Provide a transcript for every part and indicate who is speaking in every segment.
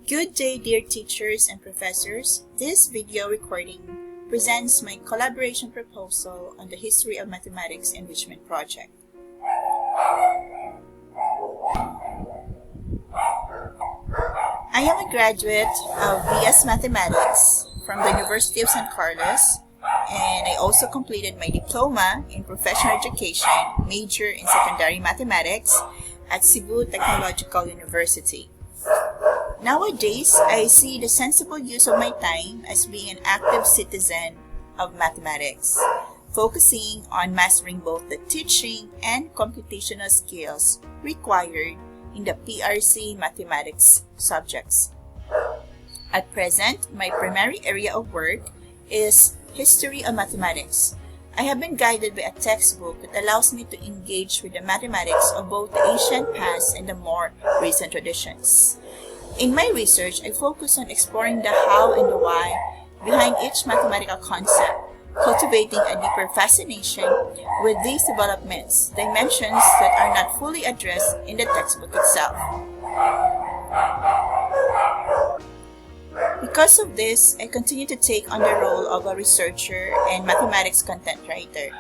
Speaker 1: Good day, dear teachers and professors. This video recording presents my collaboration proposal on the History of Mathematics Enrichment Project. I am a graduate of BS Mathematics from the University of San Carlos, and I also completed my diploma in professional education, major in secondary mathematics at Cebu Technological University. Nowadays, I see the sensible use of my time as being an active citizen of mathematics, focusing on mastering both the teaching and computational skills required in the PRC mathematics subjects. At present, my primary area of work is History of Mathematics. I have been guided by a textbook that allows me to engage with the mathematics of both the ancient past and the more recent traditions. In my research, I focus on exploring the how and the why behind each mathematical concept, cultivating a deeper fascination with these developments, dimensions that are not fully addressed in the textbook itself. Because of this, I continue to take on the role of a researcher and mathematics content writer.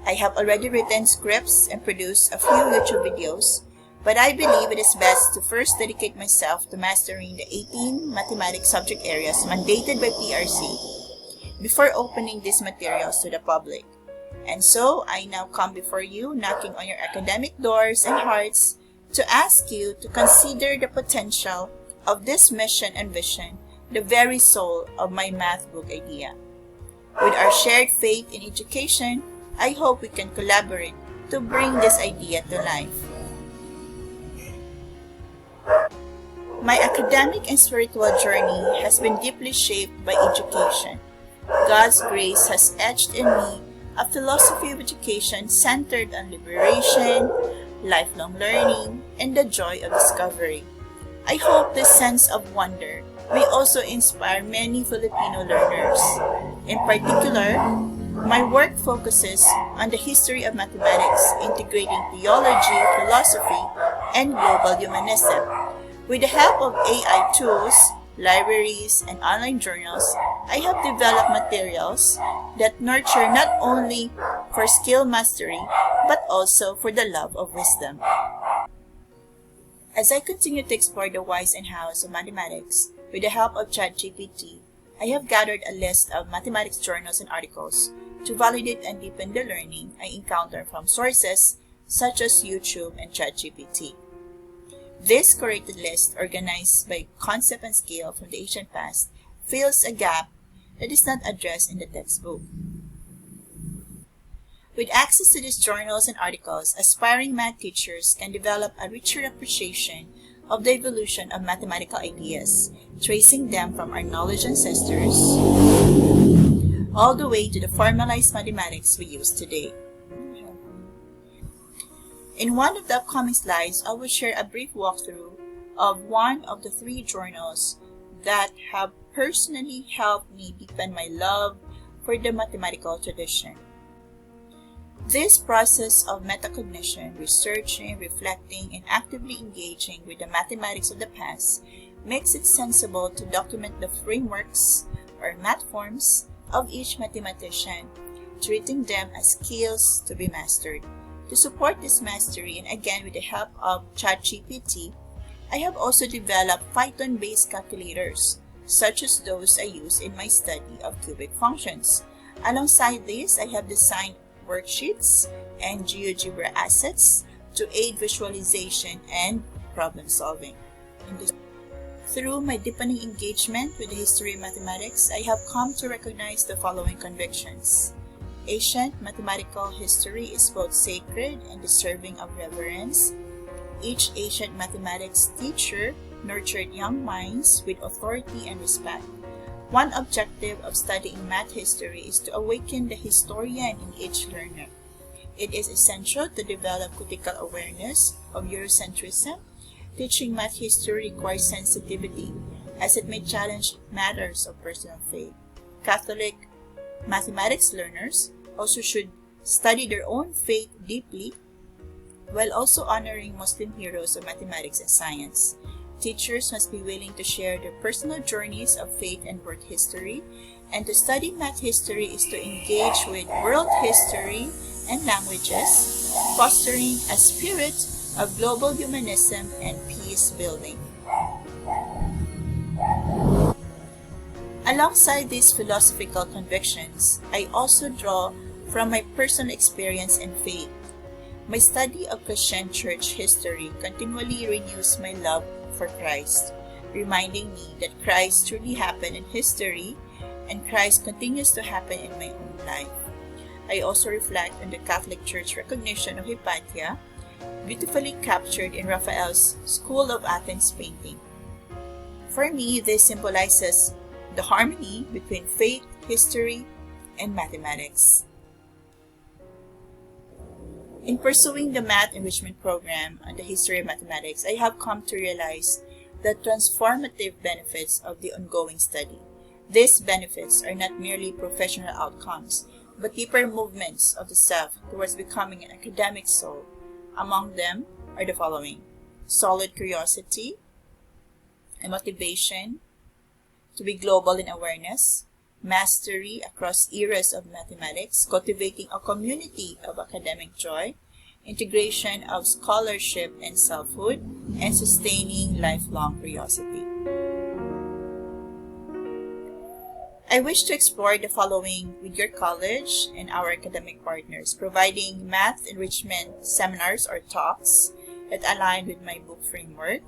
Speaker 1: I have already written scripts and produced a few YouTube videos, but I believe it is best to first dedicate myself to mastering the 18 mathematics subject areas mandated by PRC before opening these materials to the public. And so, I now come before you, knocking on your academic doors and hearts to ask you to consider the potential of this mission and vision, the very soul of my math book idea. With our shared faith in education, I hope we can collaborate to bring this idea to life. My academic and spiritual journey has been deeply shaped by education. God's grace has etched in me a philosophy of education centered on liberation, lifelong learning, and the joy of discovery. I hope this sense of wonder may also inspire many Filipino learners. In particular, my work focuses on the history of mathematics, integrating theology, philosophy, and global humanism. With the help of AI tools, libraries, and online journals, I have developed materials that nurture not only for skill mastery, but also for the love of wisdom. As I continue to explore the whys and hows of mathematics, with the help of ChatGPT, I have gathered a list of mathematics journals and articles to validate and deepen the learning I encounter from sources such as YouTube and ChatGPT. This curated list, organized by concept and scale from the ancient past, fills a gap that is not addressed in the textbook. With access to these journals and articles, aspiring math teachers can develop a richer appreciation of the evolution of mathematical ideas, tracing them from our knowledge ancestors all the way to the formalized mathematics we use today. In one of the upcoming slides, I will share a brief walkthrough of one of the 3 journals that have personally helped me deepen my love for the mathematical tradition. This process of metacognition, researching, reflecting, and actively engaging with the mathematics of the past makes it sensible to document the frameworks or math forms of each mathematician, treating them as skills to be mastered. To support this mastery, and again with the help of ChatGPT, I have also developed Python-based calculators, such as those I use in my study of cubic functions. Alongside this, I have designed worksheets and GeoGebra assets to aid visualization and problem solving. Through my deepening engagement with the history of mathematics, I have come to recognize the following convictions. Ancient mathematical history is both sacred and deserving of reverence. Each ancient mathematics teacher nurtured young minds with authority and respect. One objective of studying math history is to awaken the historian in each learner. It is essential to develop critical awareness of Eurocentrism. Teaching math history requires sensitivity, as it may challenge matters of personal faith. Catholic mathematics learners also should study their own faith deeply while also honoring Muslim heroes of mathematics and science. Teachers must be willing to share their personal journeys of faith and work history, and to study math history is to engage with world history and languages, fostering a spirit of global humanism and peace building. Alongside these philosophical convictions, I also draw from my personal experience and faith. My study of Christian church history continually renews my love for Christ, reminding me that Christ truly happened in history and Christ continues to happen in my own life. I also reflect on the Catholic Church recognition of Hypatia, beautifully captured in Raphael's School of Athens painting. For me, this symbolizes the harmony between faith, history, and mathematics. In pursuing the Math Enrichment Program on the history of mathematics, I have come to realize the transformative benefits of the ongoing study. These benefits are not merely professional outcomes, but deeper movements of the self towards becoming an academic soul. Among them are the following: solid curiosity, a motivation to be global in awareness, mastery across eras of mathematics, cultivating a community of academic joy, integration of scholarship and selfhood, and sustaining lifelong curiosity. I wish to explore the following with your college and our academic partners, providing math enrichment seminars or talks that align with my book framework,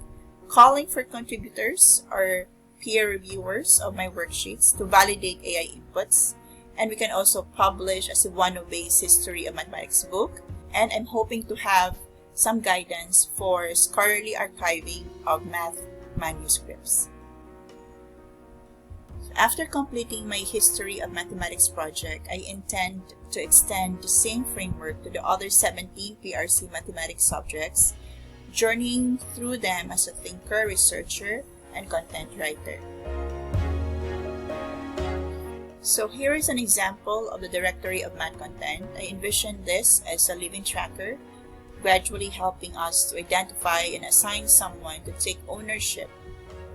Speaker 1: calling for contributors or peer reviewers of my worksheets to validate AI inputs, and we can also publish as a one-of-base history of mathematics book, and I'm hoping to have some guidance for scholarly archiving of math manuscripts. After completing my History of Mathematics project, I intend to extend the same framework to the other 17 PRC mathematics subjects, journeying through them as a thinker, researcher, and content writer. So here is an example of the Directory of Math Content. I envision this as a living tracker, gradually helping us to identify and assign someone to take ownership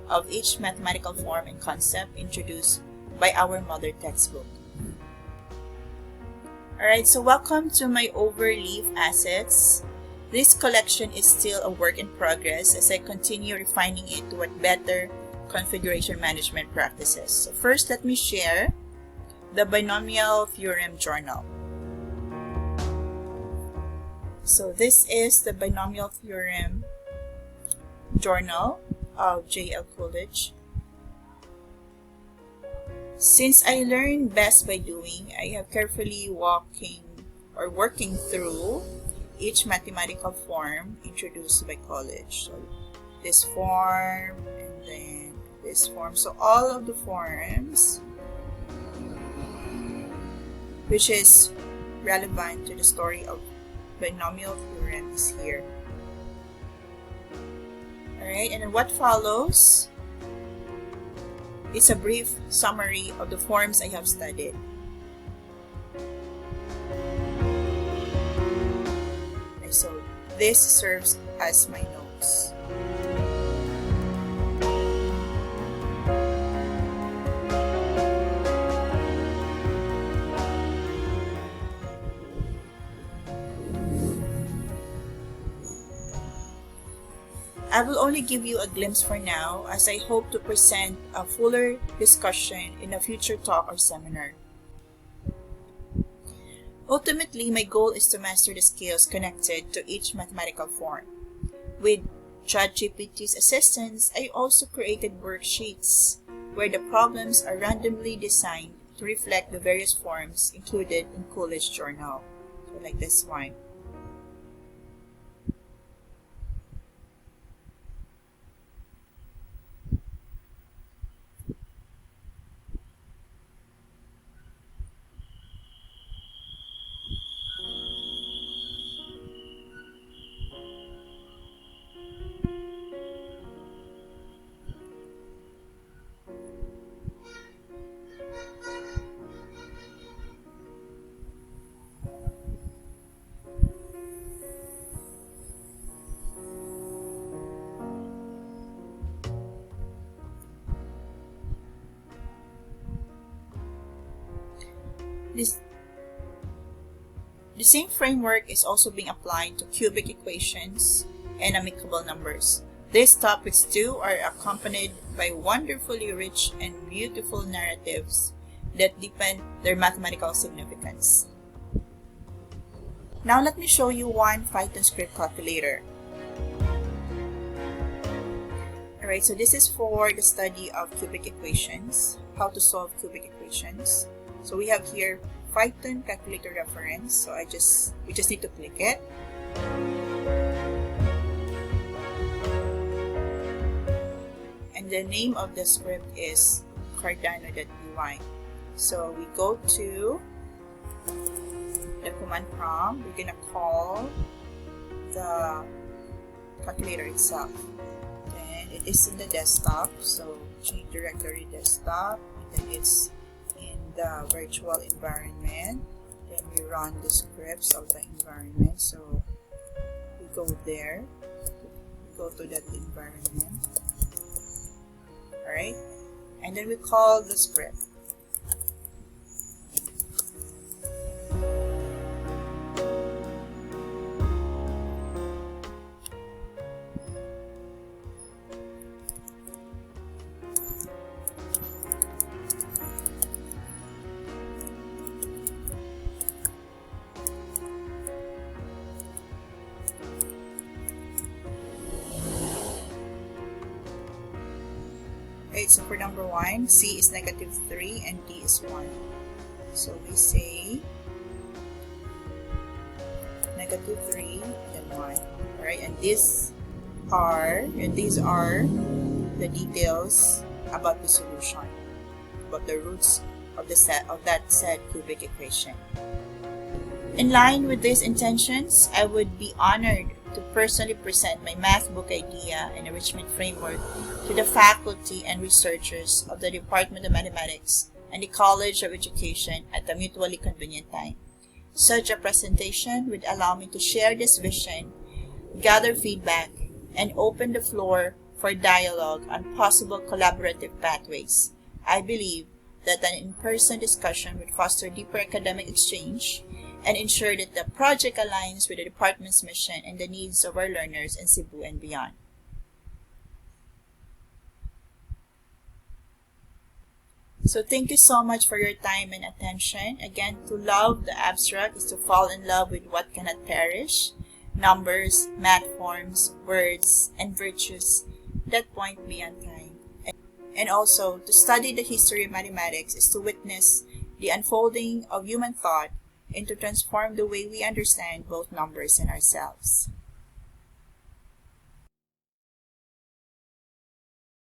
Speaker 1: of each mathematical form and concept introduced by our mother textbook. Alright, so welcome to my overleaf assets. This collection is still a work in progress as I continue refining it toward better configuration management practices. So first, let me share the Binomial Theorem Journal. So this is the Binomial Theorem Journal of JL Coolidge. Since I learn best by doing, I have carefully working through each mathematical form introduced by Coolidge. So this form and then this form. So all of the forms which is relevant to the story of binomial theorem is here. Alright, and then what follows is a brief summary of the forms I have studied. So this serves as my notes. I will only give you a glimpse for now, as I hope to present a fuller discussion in a future talk or seminar. Ultimately, my goal is to master the skills connected to each mathematical form. With ChatGPT's assistance, I also created worksheets where the problems are randomly designed to reflect the various forms included in Coolidge Journal. So like this one. This The same framework is also being applied to cubic equations and amicable numbers. These topics too are accompanied by wonderfully rich and beautiful narratives that deepen their mathematical significance. Now let me show you one Python script calculator. Alright, so this is for the study of cubic equations, how to solve cubic equations. So we have here Python calculator reference, so we just need to click it. And the name of the script is cardano.py. So we go to the command prompt, we're gonna call the calculator itself. Then it is in the desktop, so change directory desktop, and then it's in the virtual environment. Then we run the scripts of the environment, so we go there, we go to that environment. Alright, and then we call the script. Right, so for number 1, C is -3 and D is 1. So we say -3 and 1. Alright, and these are the details about the solution, about the roots of that said cubic equation. In line with these intentions, I would be honored to personally present my math book idea and enrichment framework to the faculty and researchers of the Department of Mathematics and the College of Education at a mutually convenient time. Such a presentation would allow me to share this vision, gather feedback, and open the floor for dialogue on possible collaborative pathways. I believe that an in-person discussion would foster deeper academic exchange and ensure that the project aligns with the department's mission and the needs of our learners in Cebu and beyond. So thank you so much for your time and attention. Again, to love the abstract is to fall in love with what cannot perish: numbers, math forms, words, and virtues that point beyond time. And also, to study the history of mathematics is to witness the unfolding of human thought and to transform the way we understand both numbers and ourselves.